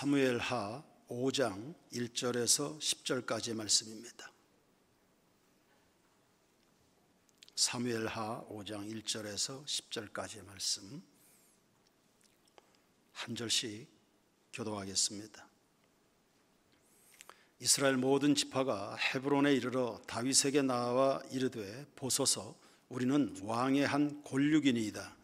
사무엘하 5장 1절에서 10절까지의 말씀입니다. 사무엘하 5장 1절에서 10절까지의 말씀 한 절씩 교독하겠습니다. 이스라엘 모든 지파가 헤브론에 이르러 다윗에게 나와 이르되 보소서 우리는 왕의 한 골육이니이다.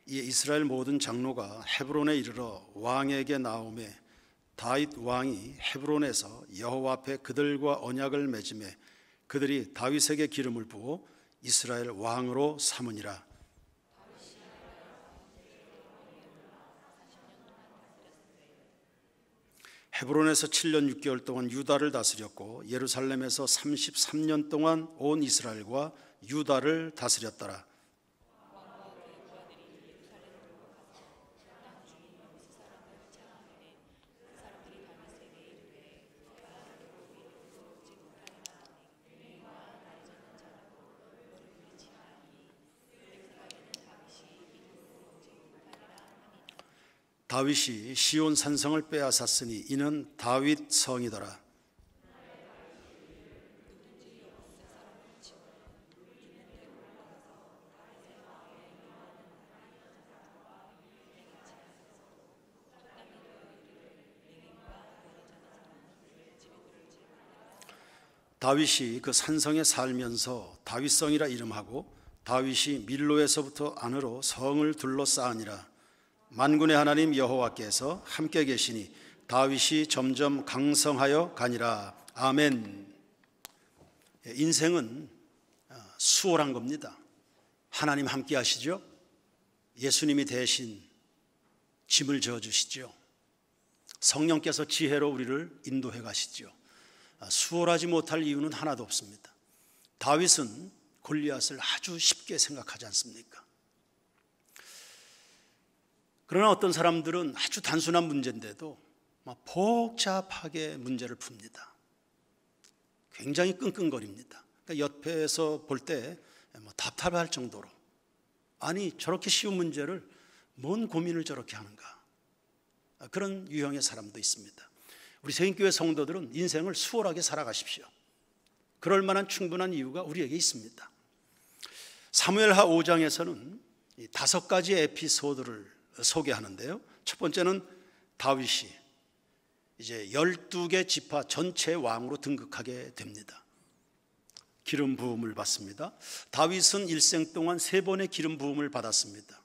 이에 이스라엘 모든 장로가 헤브론에 이르러 왕에게 나오매 다윗 왕이 헤브론에서 여호와 앞에 그들과 언약을 맺음에 그들이 다윗에게 기름을 부어 이스라엘 왕으로 삼으니라. 헤브론에서 7년 6개월 동안 유다를 다스렸고 예루살렘에서 33년 동안 온 이스라엘과 유다를 다스렸더라. 다윗이 시온 산성을 빼앗았으니 이는 다윗 성이더라. 다윗이 그 산성에 살면서 다윗성이라 이름하고 다윗이 밀로에서부터 안으로 성을 둘러싸으니라. 만군의 하나님 여호와께서 함께 계시니 다윗이 점점 강성하여 가니라. 아멘. 인생은 수월한 겁니다. 하나님 함께 하시죠. 예수님이 대신 짐을 져주시죠. 성령께서 지혜로 우리를 인도해 가시죠. 수월하지 못할 이유는 하나도 없습니다. 다윗은 골리앗을 아주 쉽게 생각하지 않습니까? 그러나 어떤 사람들은 아주 단순한 문제인데도 복잡하게 문제를 풉니다. 굉장히 끙끙거립니다. 그러니까 옆에서 볼 때 답답할 정도로 아니 저렇게 쉬운 문제를 뭔 고민을 저렇게 하는가, 그런 유형의 사람도 있습니다. 우리 세인교회 성도들은 인생을 수월하게 살아가십시오. 그럴 만한 충분한 이유가 우리에게 있습니다. 사무엘하 5장에서는 5가지 에피소드를 소개하는데요. 첫 번째는 다윗이 이제 12개 지파 전체 왕으로 등극하게 됩니다. 기름 부음을 받습니다. 다윗은 일생 동안 3번의 기름 부음을 받았습니다.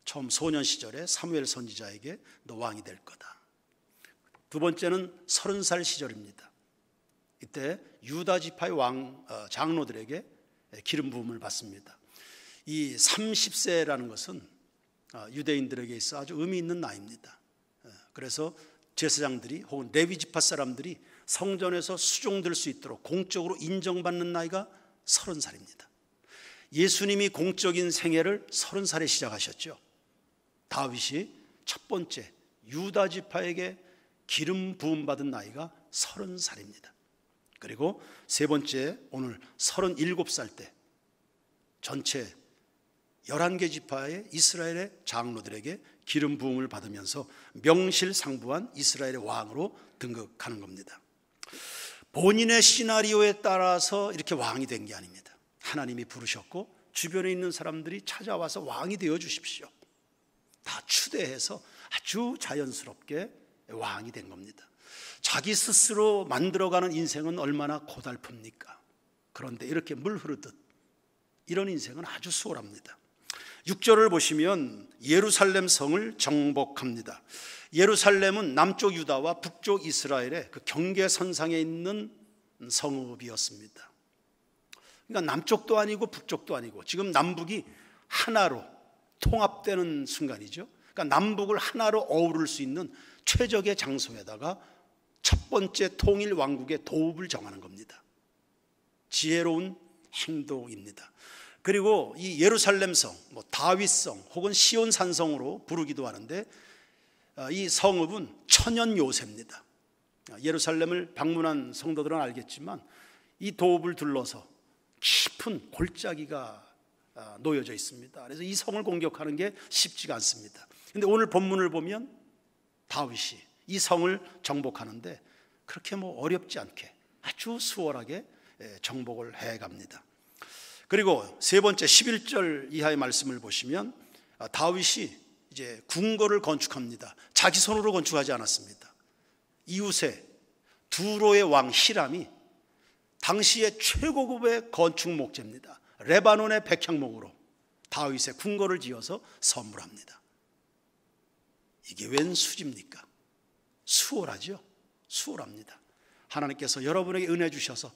처음 소년 시절에 사무엘 선지자에게 너 왕이 될 거다. 두 번째는 30살 시절입니다. 이때 유다 지파의 장로들에게 기름 부음을 받습니다. 이 30세라는 것은 유대인들에게 있어 아주 의미 있는 나이입니다. 그래서 제사장들이 혹은 레위 지파 사람들이 성전에서 수종될 수 있도록 공적으로 인정받는 나이가 30살입니다. 예수님이 공적인 생애를 30살에 시작하셨죠. 다윗이 첫 번째 유다 지파에게 기름 부음 받은 나이가 30살입니다. 그리고 세 번째 오늘 37살 때 전체 11개 지파의 이스라엘의 장로들에게 기름 부음을 받으면서 명실상부한 이스라엘의 왕으로 등극하는 겁니다. 본인의 시나리오에 따라서 이렇게 왕이 된 게 아닙니다. 하나님이 부르셨고 주변에 있는 사람들이 찾아와서 왕이 되어 주십시오. 다 추대해서 아주 자연스럽게 왕이 된 겁니다. 자기 스스로 만들어가는 인생은 얼마나 고달픕니까? 그런데 이렇게 물 흐르듯 이런 인생은 아주 수월합니다. 6절을 보시면 예루살렘 성을 정복합니다. 예루살렘은 남쪽 유다와 북쪽 이스라엘의 그 경계선상에 있는 성읍이었습니다. 그러니까 남쪽도 아니고 북쪽도 아니고 지금 남북이 하나로 통합되는 순간이죠. 그러니까 남북을 하나로 어우를 수 있는 최적의 장소에다가 첫 번째 통일 왕국의 도읍을 정하는 겁니다. 지혜로운 행동입니다. 그리고 이 예루살렘성, 다윗성 혹은 시온 산성으로 부르기도 하는데 이 성읍은 천연 요새입니다. 예루살렘을 방문한 성도들은 알겠지만 이 도읍을 둘러서 깊은 골짜기가 놓여져 있습니다. 그래서 이 성을 공격하는 게 쉽지가 않습니다. 그런데 오늘 본문을 보면 다윗이 이 성을 정복하는데 그렇게 어렵지 않게 아주 수월하게 정복을 해갑니다. 그리고 세 번째 11절 이하의 말씀을 보시면 다윗이 이제 궁궐을 건축합니다. 자기 손으로 건축하지 않았습니다. 이웃의 두로의 왕 히람이 당시의 최고급의 건축 목재입니다. 레바논의 백향목으로 다윗의 궁궐을 지어서 선물합니다. 이게 웬 수지입니까? 수월하죠? 수월합니다. 하나님께서 여러분에게 은혜 주셔서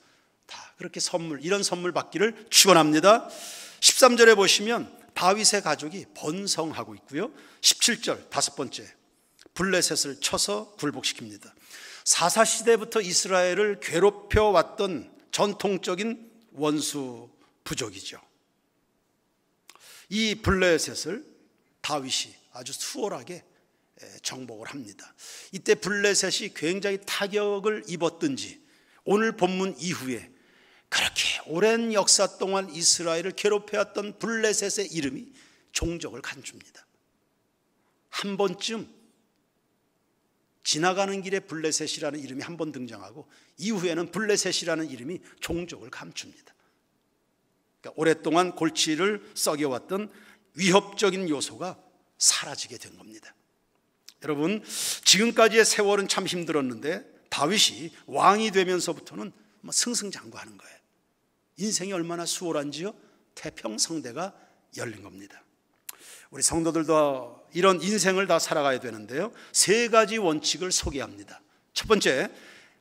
다 그렇게 이런 선물 받기를 축원합니다. 13절에 보시면 다윗의 가족이 번성하고 있고요. 17절 다섯 번째, 블레셋을 쳐서 굴복시킵니다. 사사시대부터 이스라엘을 괴롭혀왔던 전통적인 원수 부족이죠. 이 블레셋을 다윗이 아주 수월하게 정복을 합니다. 이때 블레셋이 굉장히 타격을 입었든지 오늘 본문 이후에 그렇게 오랜 역사 동안 이스라엘을 괴롭혀왔던 블레셋의 이름이 종적을 감춥니다. 한 번쯤 지나가는 길에 블레셋이라는 이름이 한 번 등장하고 이후에는 블레셋이라는 이름이 종적을 감춥니다. 그러니까 오랫동안 골치를 썩여왔던 위협적인 요소가 사라지게 된 겁니다. 여러분, 지금까지의 세월은 참 힘들었는데 다윗이 왕이 되면서부터는 승승장구하는 거예요. 인생이 얼마나 수월한지요? 태평성대가 열린 겁니다. 우리 성도들도 이런 인생을 다 살아가야 되는데요, 세 가지 원칙을 소개합니다. 첫 번째,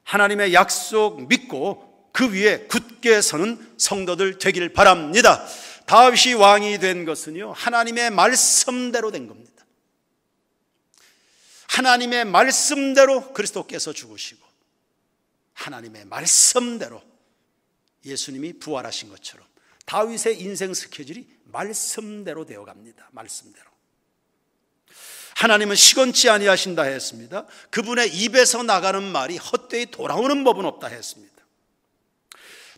하나님의 약속 믿고 그 위에 굳게 서는 성도들 되길 바랍니다. 다윗이 왕이 된 것은요, 하나님의 말씀대로 된 겁니다. 하나님의 말씀대로 그리스도께서 죽으시고 하나님의 말씀대로 예수님이 부활하신 것처럼 다윗의 인생 스케줄이 말씀대로 되어갑니다. 말씀대로. 하나님은 시건치 아니하신다 했습니다. 그분의 입에서 나가는 말이 헛되이 돌아오는 법은 없다 했습니다.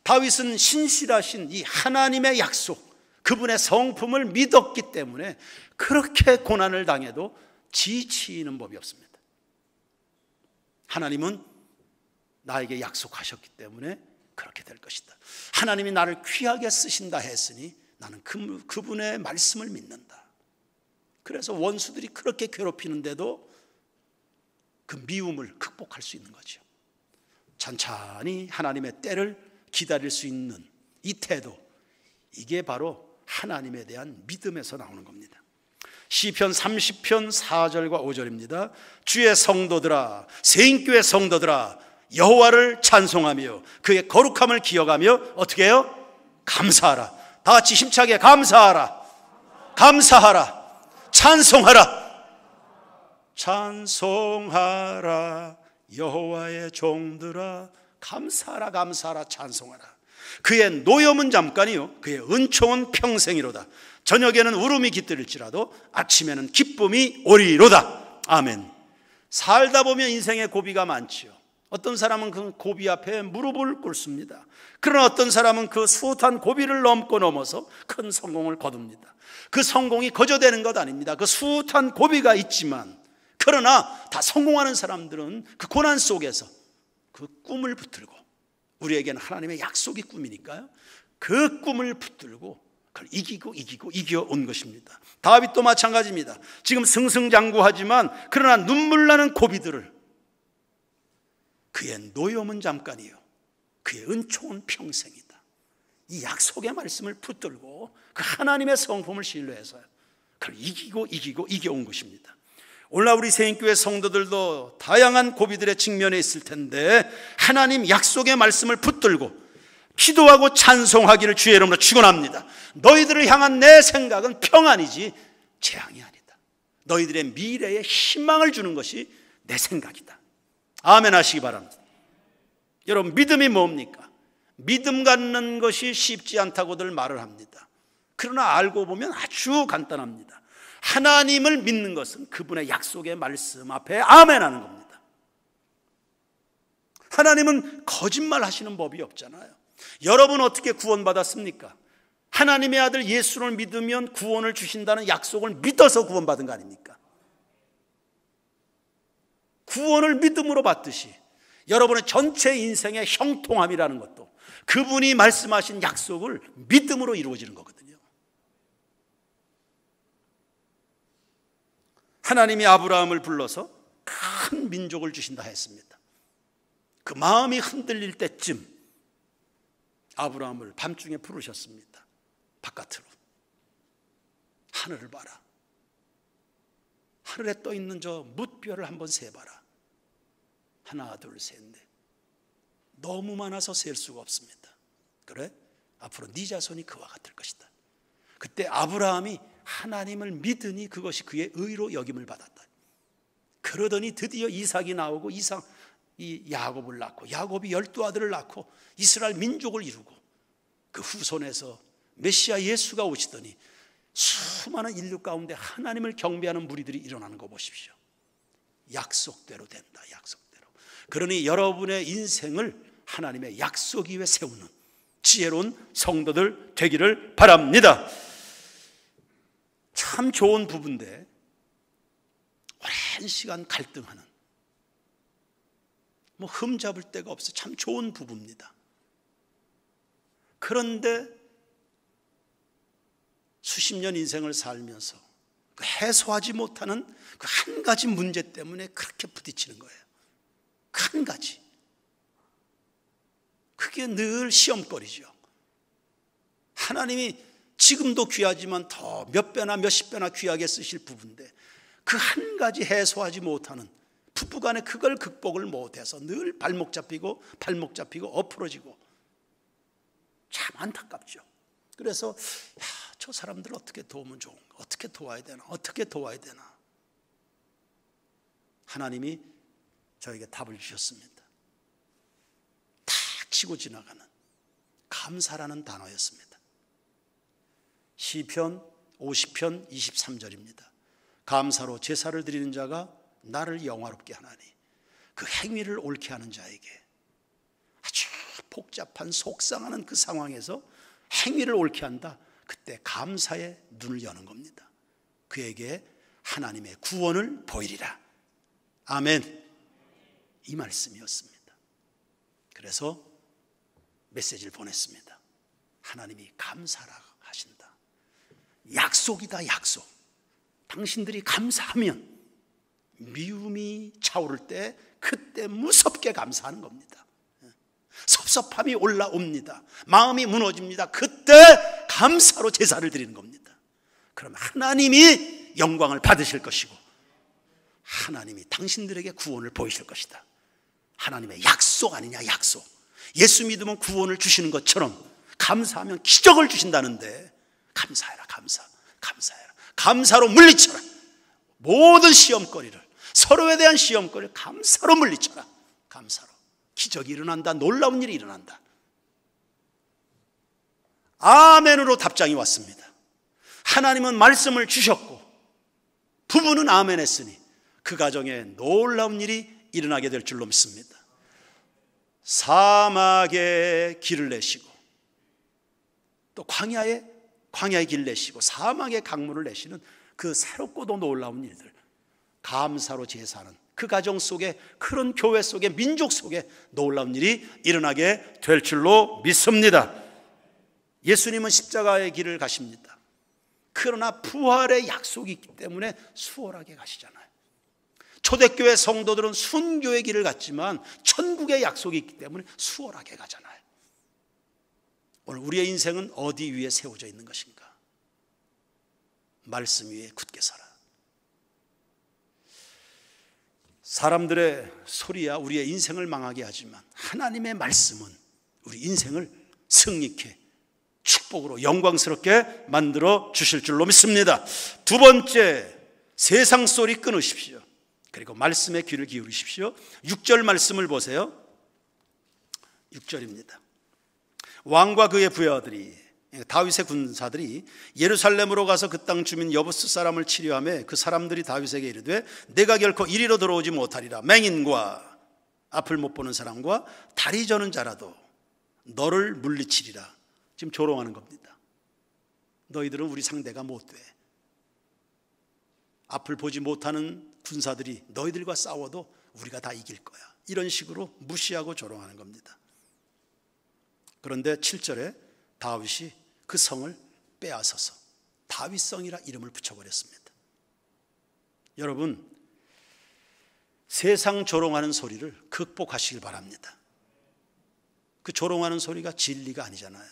다윗은 신실하신 이 하나님의 약속, 그분의 성품을 믿었기 때문에 그렇게 고난을 당해도 지치는 법이 없습니다. 하나님은 나에게 약속하셨기 때문에 그렇게 될 것이다. 하나님이 나를 귀하게 쓰신다 했으니 나는 그분의 말씀을 믿는다. 그래서 원수들이 그렇게 괴롭히는데도 그 미움을 극복할 수 있는 거죠. 천천히 하나님의 때를 기다릴 수 있는 이 태도, 이게 바로 하나님에 대한 믿음에서 나오는 겁니다. 시편 30편 4절과 5절입니다. 주의 성도들아, 새인교회 성도들아, 여호와를 찬송하며 그의 거룩함을 기억하며 어떻게 해요? 감사하라. 다 같이 힘차게 감사하라. 감사하라. 찬송하라. 찬송하라. 여호와의 종들아, 감사하라. 감사하라. 찬송하라. 그의 노염은 잠깐이요 그의 은총은 평생이로다. 저녁에는 울음이 깃들일지라도 아침에는 기쁨이 오리로다. 아멘. 살다 보면 인생에 고비가 많지요. 어떤 사람은 그 고비 앞에 무릎을 꿇습니다. 그러나 어떤 사람은 그 숱한 고비를 넘어서 큰 성공을 거둡니다. 그 성공이 거저되는 것 아닙니다. 그 숱한 고비가 있지만, 그러나 다 성공하는 사람들은 그 고난 속에서 그 꿈을 붙들고, 우리에게는 하나님의 약속이 꿈이니까요, 그 꿈을 붙들고 그걸 이겨온 것입니다. 다윗도 마찬가지입니다. 지금 승승장구하지만 그러나 눈물 나는 고비들을 그의 노염은 잠깐이요 그의 은총은 평생이다. 이 약속의 말씀을 붙들고 그 하나님의 성품을 신뢰해서 그걸 이겨온 것입니다. 오늘날 우리 새인교회 성도들도 다양한 고비들의 직면에 있을 텐데 하나님 약속의 말씀을 붙들고 기도하고 찬송하기를 주의 이름으로 축원합니다. 너희들을 향한 내 생각은 평안이지 재앙이 아니다. 너희들의 미래에 희망을 주는 것이 내 생각이다. 아멘 하시기 바랍니다. 여러분, 믿음이 뭡니까? 믿음 갖는 것이 쉽지 않다고들 말을 합니다. 그러나 알고 보면 아주 간단합니다. 하나님을 믿는 것은 그분의 약속의 말씀 앞에 아멘 하는 겁니다. 하나님은 거짓말 하시는 법이 없잖아요. 여러분 어떻게 구원받았습니까? 하나님의 아들 예수를 믿으면 구원을 주신다는 약속을 믿어서 구원받은 거 아닙니까? 구원을 믿음으로 받듯이 여러분의 전체 인생의 형통함이라는 것도 그분이 말씀하신 약속을 믿음으로 이루어지는 거거든요. 하나님이 아브라함을 불러서 큰 민족을 주신다 했습니다. 그 마음이 흔들릴 때쯤 아브라함을 밤중에 부르셨습니다. 바깥으로. 하늘을 봐라. 하늘에 떠 있는 저 뭇별을 한번 세봐라. 하나, 둘, 셋, 넷. 너무 많아서 셀 수가 없습니다. 그래? 앞으로 네 자손이 그와 같을 것이다. 그때 아브라함이 하나님을 믿으니 그것이 그의 의로 여김을 받았다. 그러더니 드디어 이삭이 나오고 이 야곱을 낳고 야곱이 12아들을 낳고 이스라엘 민족을 이루고 그 후손에서 메시아 예수가 오시더니 수많은 인류 가운데 하나님을 경배하는 무리들이 일어나는 거 보십시오. 약속대로 된다. 약속대로. 그러니 여러분의 인생을 하나님의 약속 위에 세우는 지혜로운 성도들 되기를 바랍니다. 참 좋은 부부인데 오랜 시간 갈등하는, 흠잡을 데가 없어 참 좋은 부부입니다. 그런데 수십 년 인생을 살면서 해소하지 못하는 그 한 가지 문제 때문에 그렇게 부딪히는 거예요. 그 한 가지. 그게 늘 시험거리죠. 하나님이 지금도 귀하지만 더 몇 배나 몇십 배나 귀하게 쓰실 부부인데 그 한 가지 해소하지 못하는, 부부간에 그걸 극복을 못해서 늘 발목 잡히고 엎어지고 참 안타깝죠. 그래서 저 사람들 어떻게 도우면 좋은가? 어떻게 도와야 되나? 어떻게 도와야 되나? 하나님이 저에게 답을 주셨습니다. 탁 치고 지나가는 감사라는 단어였습니다. 시편 50편 23절입니다. 감사로 제사를 드리는 자가 나를 영화롭게 하나니 그 행위를 옳게 하는 자에게, 아주 복잡한 속상하는 그 상황에서 행위를 옳게 한다. 그때 감사의 눈을 여는 겁니다. 그에게 하나님의 구원을 보이리라. 아멘. 이 말씀이었습니다. 그래서 메시지를 보냈습니다. 하나님이 감사라 하신다. 약속이다. 약속. 당신들이 감사하면 미움이 차오를 때 그때 무섭게 감사하는 겁니다. 섭섭함이 올라옵니다. 마음이 무너집니다. 그때 감사로 제사를 드리는 겁니다. 그럼 하나님이 영광을 받으실 것이고 하나님이 당신들에게 구원을 보이실 것이다. 하나님의 약속 아니냐, 약속. 예수 믿으면 구원을 주시는 것처럼 감사하면 기적을 주신다는데 감사해라. 감사해라. 감사로 물리쳐라. 모든 시험거리를, 서로에 대한 시험거리를 감사로 물리쳐라. 감사로. 기적이 일어난다. 놀라운 일이 일어난다. 아멘으로 답장이 왔습니다. 하나님은 말씀을 주셨고 부부는 아멘 했으니 그 가정에 놀라운 일이 일어나게 될 줄로 믿습니다. 사막에 길을 내시고 또 광야에 길 내시고 사막에 강물을 내시는 그 새롭고도 놀라운 일들, 감사로 제사하는 그 가정 속에, 그런 교회 속에, 민족 속에 놀라운 일이 일어나게 될 줄로 믿습니다. 예수님은 십자가의 길을 가십니다. 그러나 부활의 약속이 있기 때문에 수월하게 가시잖아요. 초대교회 성도들은 순교의 길을 갔지만 천국의 약속이 있기 때문에 수월하게 가잖아요. 오늘 우리의 인생은 어디 위에 세워져 있는 것인가? 말씀 위에 굳게 서라. 사람들의 소리야 우리의 인생을 망하게 하지만 하나님의 말씀은 우리 인생을 승리케, 축복으로 영광스럽게 만들어 주실 줄로 믿습니다. 두 번째, 세상 소리 끊으십시오. 그리고 말씀에 귀를 기울이십시오. 6절 말씀을 보세요. 6절입니다. 왕과 그의 부하들이 다윗의 군사들이 예루살렘으로 가서 그 땅 주민 여부스 사람을 치료하며 그 사람들이 다윗에게 이르되 내가 결코 이리로 들어오지 못하리라. 맹인과 앞을 못 보는 사람과 다리 저는 자라도 너를 물리치리라. 지금 조롱하는 겁니다. 너희들은 우리 상대가 못 돼. 앞을 보지 못하는 군사들이 너희들과 싸워도 우리가 다 이길 거야. 이런 식으로 무시하고 조롱하는 겁니다. 그런데 7절에 다윗이 그 성을 빼앗아서 다윗성이라 이름을 붙여버렸습니다. 여러분, 세상 조롱하는 소리를 극복하시길 바랍니다. 그 조롱하는 소리가 진리가 아니잖아요.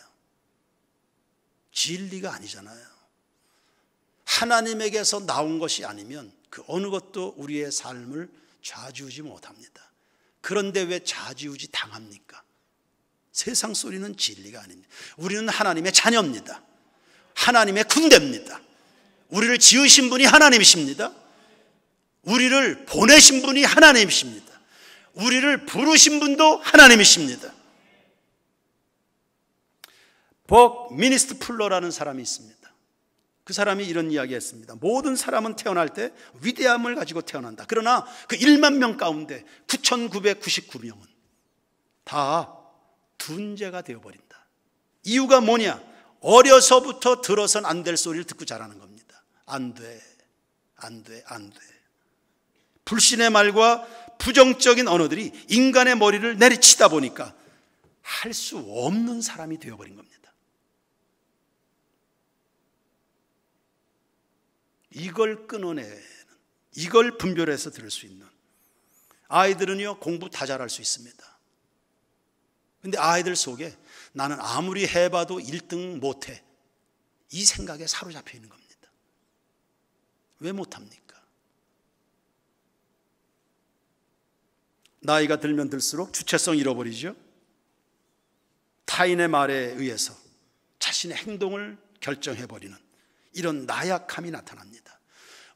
진리가 아니잖아요. 하나님에게서 나온 것이 아니면 그 어느 것도 우리의 삶을 좌지우지 못합니다. 그런데 왜 좌지우지 당합니까? 세상 소리는 진리가 아닙니다. 우리는 하나님의 자녀입니다. 하나님의 군대입니다. 우리를 지으신 분이 하나님이십니다. 우리를 보내신 분이 하나님이십니다. 우리를 부르신 분도 하나님이십니다. 버미니스트 풀러라는 사람이 있습니다. 그 사람이 이런 이야기 했습니다. 모든 사람은 태어날 때 위대함을 가지고 태어난다. 그러나 그 1만 명 가운데 9,999명은 다 둔재가 되어버린다. 이유가 뭐냐? 어려서부터 들어선 안 될 소리를 듣고 자라는 겁니다. 안 돼, 안 돼, 안 돼. 불신의 말과 부정적인 언어들이 인간의 머리를 내리치다 보니까 할 수 없는 사람이 되어버린 겁니다. 이걸 끊어내는, 이걸 분별해서 들을 수 있는 아이들은요, 공부 다 잘할 수 있습니다. 근데 아이들 속에 나는 아무리 해봐도 1등 못해, 이 생각에 사로잡혀 있는 겁니다. 왜 못합니까? 나이가 들면 들수록 주체성 잃어버리죠. 타인의 말에 의해서 자신의 행동을 결정해버리는 이런 나약함이 나타납니다.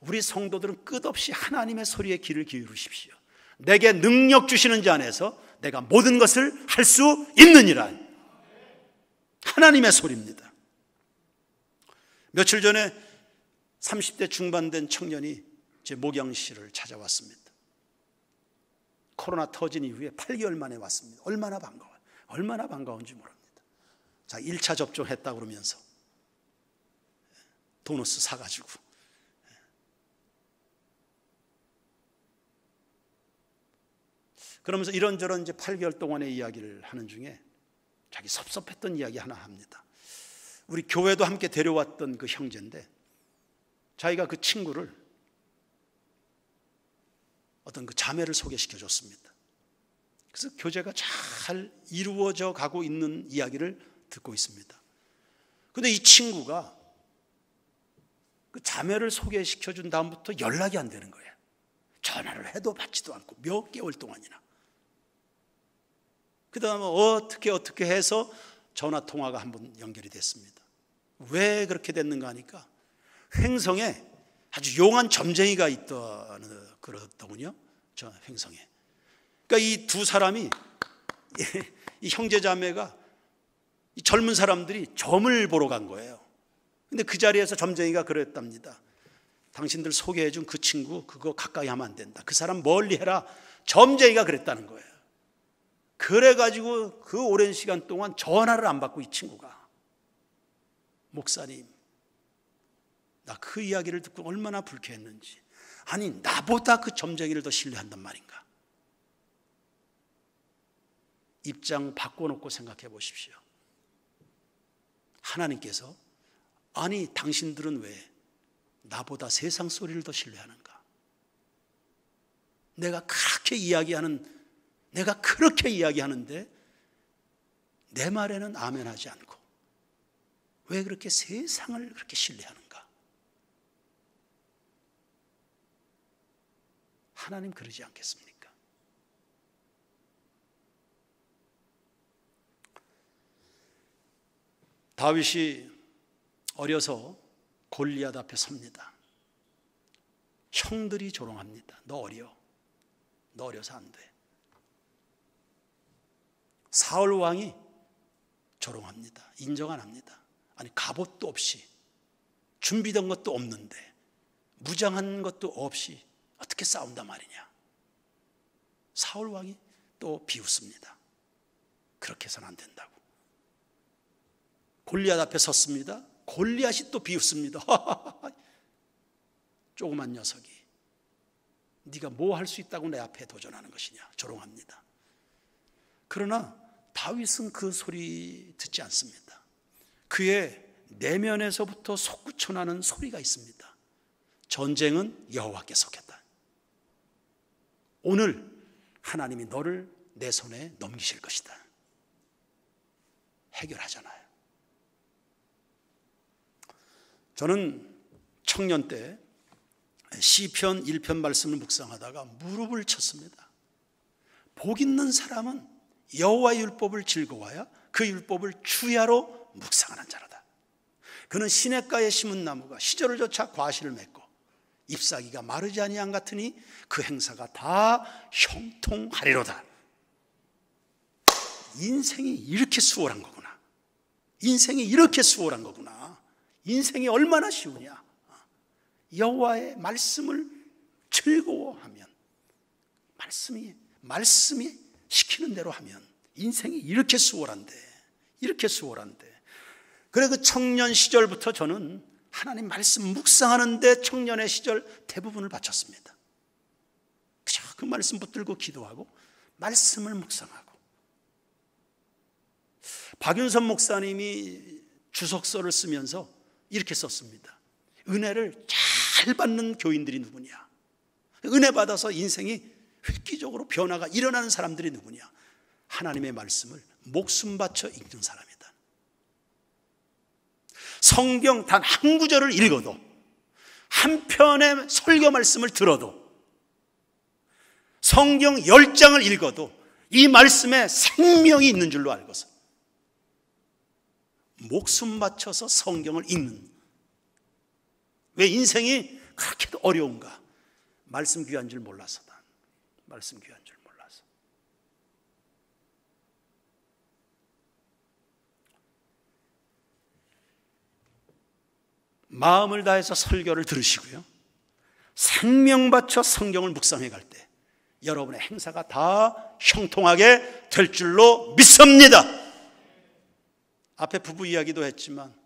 우리 성도들은 끝없이 하나님의 소리에 귀를 기울이십시오. 내게 능력 주시는 자 안에서 내가 모든 것을 할 수 있느니라. 하나님의 소리입니다. 며칠 전에 30대 중반 된 청년이 제 목양실을 찾아왔습니다. 코로나 터진 이후에 8개월 만에 왔습니다. 얼마나 반가워요. 얼마나 반가운지 모릅니다. 자, 1차 접종했다 그러면서 도너스 사가지고, 그러면서 이런저런 이제 8개월 동안의 이야기를 하는 중에 자기 섭섭했던 이야기 하나 합니다. 우리 교회도 함께 데려왔던 그 형제인데 자기가 그 친구를 어떤 그 자매를 소개시켜 줬습니다. 그래서 교제가 잘 이루어져 가고 있는 이야기를 듣고 있습니다. 그런데 이 친구가 그 자매를 소개시켜 준 다음부터 연락이 안 되는 거예요. 전화를 해도 받지도 않고 몇 개월 동안이나. 그 다음에 어떻게 해서 전화 통화가 한번 연결이 됐습니다. 왜 그렇게 됐는가 하니까 횡성에 아주 용한 점쟁이가 있다는 그러더군요. 저 횡성에. 그러니까 이 두 사람이, 이 형제 자매가, 이 젊은 사람들이 점을 보러 간 거예요. 근데 그 자리에서 점쟁이가 그랬답니다. 당신들 소개해준 그 친구 그거 가까이 하면 안 된다. 그 사람 멀리 해라. 점쟁이가 그랬다는 거예요. 그래가지고 그 오랜 시간 동안 전화를 안 받고 이 친구가, 목사님, 나 그 이야기를 듣고 얼마나 불쾌했는지. 아니, 나보다 그 점쟁이를 더 신뢰한단 말인가. 입장 바꿔놓고 생각해 보십시오. 하나님께서, 아니 당신들은 왜 나보다 세상 소리를 더 신뢰하는가? 내가 그렇게 이야기하는데 내 말에는 아멘하지 않고 왜 그렇게 세상을 그렇게 신뢰하는가? 하나님 그러지 않겠습니까? 다윗이 어려서 골리앗 앞에 섭니다. 형들이 조롱합니다. 너 어려서 안 돼. 사울 왕이 조롱합니다. 인정 안 합니다. 아니 갑옷도 없이 준비된 것도 없는데 무장한 것도 없이 어떻게 싸운단 말이냐. 사울 왕이 또 비웃습니다. 그렇게 해서는 안 된다고. 골리앗 앞에 섰습니다. 골리앗이 또 비웃습니다. 조그만 녀석이 네가 뭐 할 수 있다고 내 앞에 도전하는 것이냐. 조롱합니다. 그러나 다윗은 그 소리 듣지 않습니다. 그의 내면에서부터 솟구쳐나는 소리가 있습니다. 전쟁은 여호와께 속했다. 오늘 하나님이 너를 내 손에 넘기실 것이다. 해결하잖아요. 저는 청년 때 시편 1편 말씀을 묵상하다가 무릎을 쳤습니다. 복 있는 사람은 여호와의 율법을 즐거워하여 그 율법을 주야로 묵상하는 자라다. 그는 시냇가에 심은 나무가 시절을 쫓아 과실을 맺고 잎사귀가 마르지 아니한 같으니 그 행사가 다 형통하리로다. 인생이 이렇게 수월한 거구나. 인생이 이렇게 수월한 거구나. 인생이 얼마나 쉬우냐. 여호와의 말씀을 즐거워하면, 말씀이 시키는 대로 하면 인생이 이렇게 수월한데, 이렇게 수월한데. 그래 그 청년 시절부터 저는 하나님 말씀 묵상하는데 청년의 시절 대부분을 바쳤습니다. 그저 그 말씀 붙들고 기도하고 말씀을 묵상하고. 박윤선 목사님이 주석서를 쓰면서 이렇게 썼습니다. 은혜를 잘 받는 교인들이 누구냐? 은혜 받아서 인생이 획기적으로 변화가 일어나는 사람들이 누구냐? 하나님의 말씀을 목숨 바쳐 읽는 사람이다. 성경 단 한 구절을 읽어도, 한 편의 설교 말씀을 들어도, 성경 10장을 읽어도 이 말씀에 생명이 있는 줄로 알고서 목숨 바쳐서 성경을 읽는. 왜 인생이 그렇게도 어려운가? 말씀 귀한 줄 몰라서다. 말씀 귀한 줄 몰라서. 마음을 다해서 설교를 들으시고요, 생명 바쳐 성경을 묵상해 갈 때 여러분의 행사가 다 형통하게 될 줄로 믿습니다. 앞에 부부 이야기도 했지만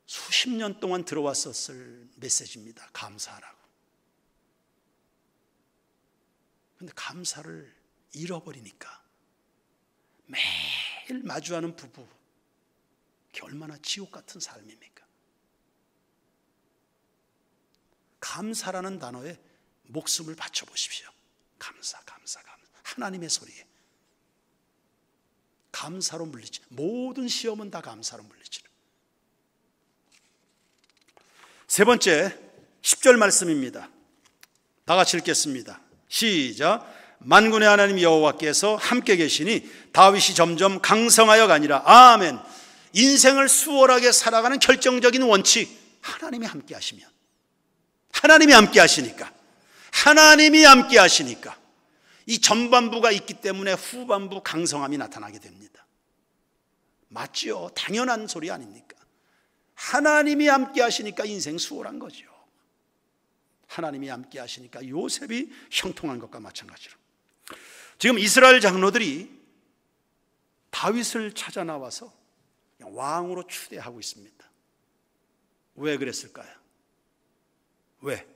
수십 년 동안 들어왔었을 메시지입니다. 감사하라고. 그런데 감사를 잃어버리니까 매일 마주하는 부부, 그게 얼마나 지옥 같은 삶입니까? 감사라는 단어에 목숨을 바쳐보십시오. 감사, 감사, 감사. 하나님의 소리에 감사로 물리치. 모든 시험은 다 감사로 물리치는. 세 번째 10절 말씀입니다. 다 같이 읽겠습니다. 시작. 만군의 하나님 여호와께서 함께 계시니 다윗이 점점 강성하여가 아니라. 아멘. 인생을 수월하게 살아가는 결정적인 원칙, 하나님이 함께 하시면, 하나님이 함께 하시니까, 하나님이 함께 하시니까 이 전반부가 있기 때문에 후반부 강성함이 나타나게 됩니다. 맞지요? 당연한 소리 아닙니까? 하나님이 함께 하시니까 인생 수월한 거죠. 하나님이 함께 하시니까 요셉이 형통한 것과 마찬가지로 지금 이스라엘 장로들이 다윗을 찾아 나와서 왕으로 추대하고 있습니다. 왜 그랬을까요? 왜?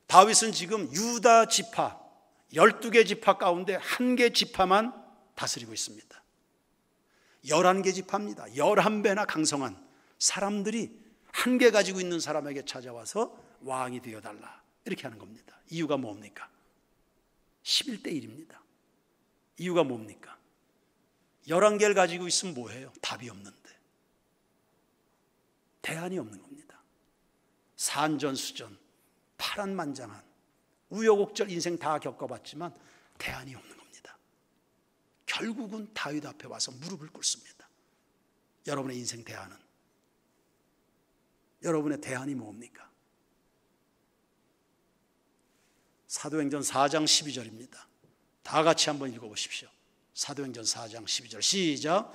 다윗은 지금 유다 지파 12개 지파 가운데 1개 지파만 다스리고 있습니다. 11개 지파입니다. 11배나 강성한 사람들이 1개 가지고 있는 사람에게 찾아와서 왕이 되어달라, 이렇게 하는 겁니다. 이유가 뭡니까? 11대 1입니다. 이유가 뭡니까? 11개를 가지고 있으면 뭐해요? 답이 없는데, 대안이 없는 겁니다. 산전수전, 파란만장한 우여곡절 인생 다 겪어봤지만 대안이 없는 겁니다. 결국은 다윗 앞에 와서 무릎을 꿇습니다. 여러분의 인생 대안은, 여러분의 대안이 뭡니까? 사도행전 4장 12절입니다. 다 같이 한번 읽어보십시오. 사도행전 4장 12절 시작.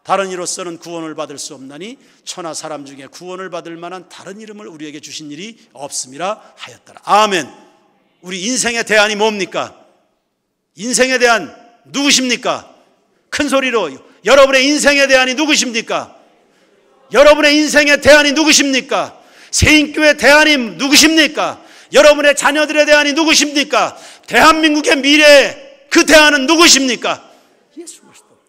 다른 이로서는 구원을 받을 수 없나니 천하 사람 중에 구원을 받을 만한 다른 이름을 우리에게 주신 일이 없음이라 하였더라. 아멘. 우리 인생의 대안이 뭡니까? 인생에 대한 누구십니까? 큰 소리로 여러분의 인생에 대안이 누구십니까? 여러분의 인생의 대안이 누구십니까? 새인교회 대안이 누구십니까? 여러분의 자녀들의 대안이 누구십니까? 대한민국의 미래의 그 대안은 누구십니까? 예수 그리스도.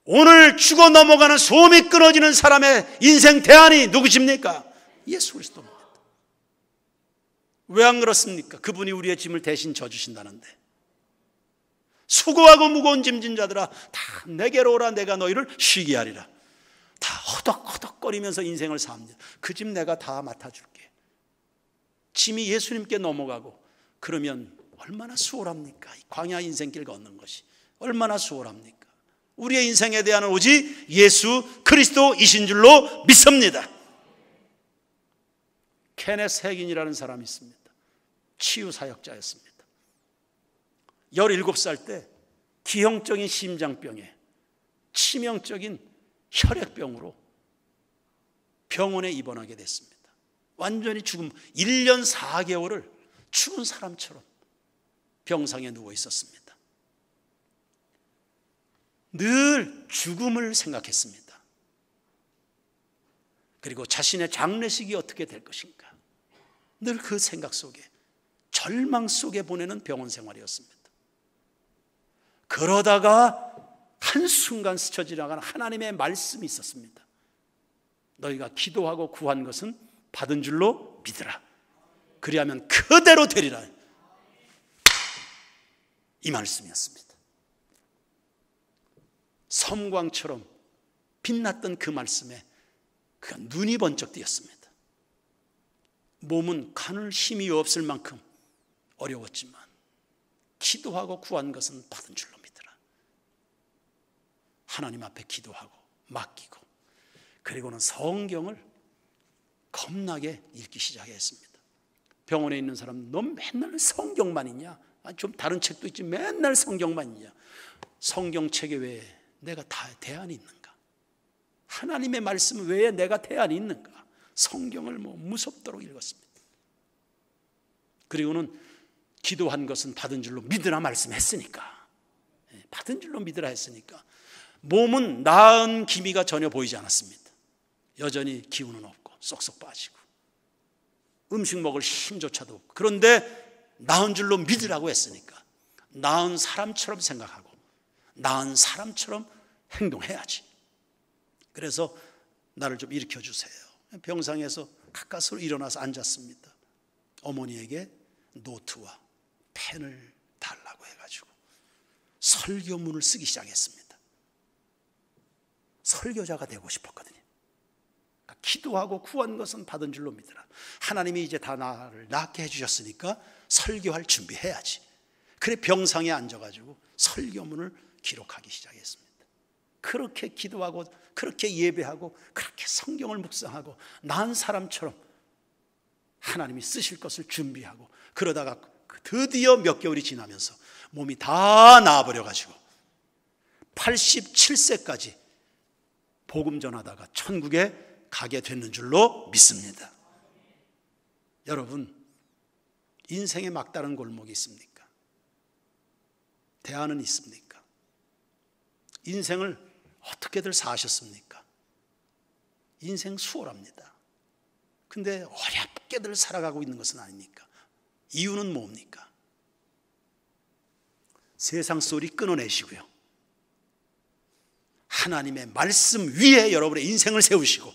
오늘 죽어 넘어가는 소음이 끊어지는 사람의 인생 대안이 누구십니까? 예수 그리스도입니다. 왜 안 그렇습니까? 그분이 우리의 짐을 대신 져주신다는데. 수고하고 무거운 짐진 자들아 다 내게로 오라, 내가 너희를 쉬게 하리라. 다 허덕허덕거리면서 인생을 삽니다. 그 짐 내가 다 맡아줄게. 짐이 예수님께 넘어가고 그러면 얼마나 수월합니까? 광야 인생길 걷는 것이 얼마나 수월합니까? 우리의 인생에 대한 오직 예수 그리스도이신 줄로 믿습니다. 케네스 해긴이라는 사람이 있습니다. 치유사역자였습니다. 17살 때 기형적인 심장병에 치명적인 혈액병으로 병원에 입원하게 됐습니다. 완전히 죽음, 1년 4개월을 죽은 사람처럼 병상에 누워 있었습니다. 늘 죽음을 생각했습니다. 그리고 자신의 장례식이 어떻게 될 것인가, 늘 그 생각 속에, 절망 속에 보내는 병원 생활이었습니다. 그러다가 한순간 스쳐 지나가는 하나님의 말씀이 있었습니다. 너희가 기도하고 구한 것은 받은 줄로 믿으라. 그리하면 그대로 되리라. 이 말씀이었습니다. 섬광처럼 빛났던 그 말씀에 그가 눈이 번쩍 뜨였습니다. 몸은 가눌 힘이 없을 만큼 어려웠지만 기도하고 구한 것은 받은 줄로 믿으라. 하나님 앞에 기도하고 맡기고, 그리고는 성경을 겁나게 읽기 시작했습니다. 병원에 있는 사람, 너 맨날 성경만 읽냐? 좀 다른 책도 있지 맨날 성경만 읽냐? 성경책에 왜 내가 다 대안이 있는가? 하나님의 말씀 외에 내가 대안이 있는가? 성경을 무섭도록 읽었습니다. 그리고는 기도한 것은 받은 줄로 믿으라 말씀했으니까, 받은 줄로 믿으라 했으니까 몸은 나은 기미가 전혀 보이지 않았습니다. 여전히 기운은 없고 쏙쏙 빠지고 음식 먹을 힘조차도 없고, 그런데 나은 줄로 믿으라고 했으니까 나은 사람처럼 생각하고 나은 사람처럼 행동해야지. 그래서 나를 좀 일으켜주세요. 병상에서 가까스로 일어나서 앉았습니다. 어머니에게 노트와 펜을 달라고 해가지고 설교문을 쓰기 시작했습니다. 설교자가 되고 싶었거든요. 그러니까 기도하고 구한 것은 받은 줄로 믿으라. 하나님이 이제 다 나를 낫게 해주셨으니까 설교할 준비해야지. 그래 병상에 앉아가지고 설교문을 기록하기 시작했습니다. 그렇게 기도하고 그렇게 예배하고 그렇게 성경을 묵상하고 나은 사람처럼 하나님이 쓰실 것을 준비하고, 그러다가 드디어 몇 개월이 지나면서 몸이 다 나아버려가지고 87세까지 복음 전하다가 천국에 가게 됐는 줄로 믿습니다. 여러분, 인생의 막다른 골목이 있습니까? 대안은 있습니까? 인생을 어떻게들 사셨습니까? 인생 수월합니다. 근데 어렵게들 살아가고 있는 것은 아닙니까? 이유는 뭡니까? 세상 소리 끊어내시고요, 하나님의 말씀 위에 여러분의 인생을 세우시고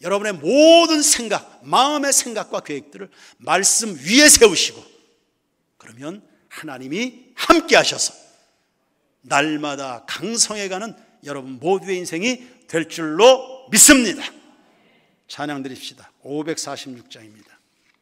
여러분의 모든 생각, 마음의 생각과 계획들을 말씀 위에 세우시고, 그러면 하나님이 함께 하셔서 날마다 강성해가는 여러분 모두의 인생이 될 줄로 믿습니다. 찬양 드립시다. 546장입니다.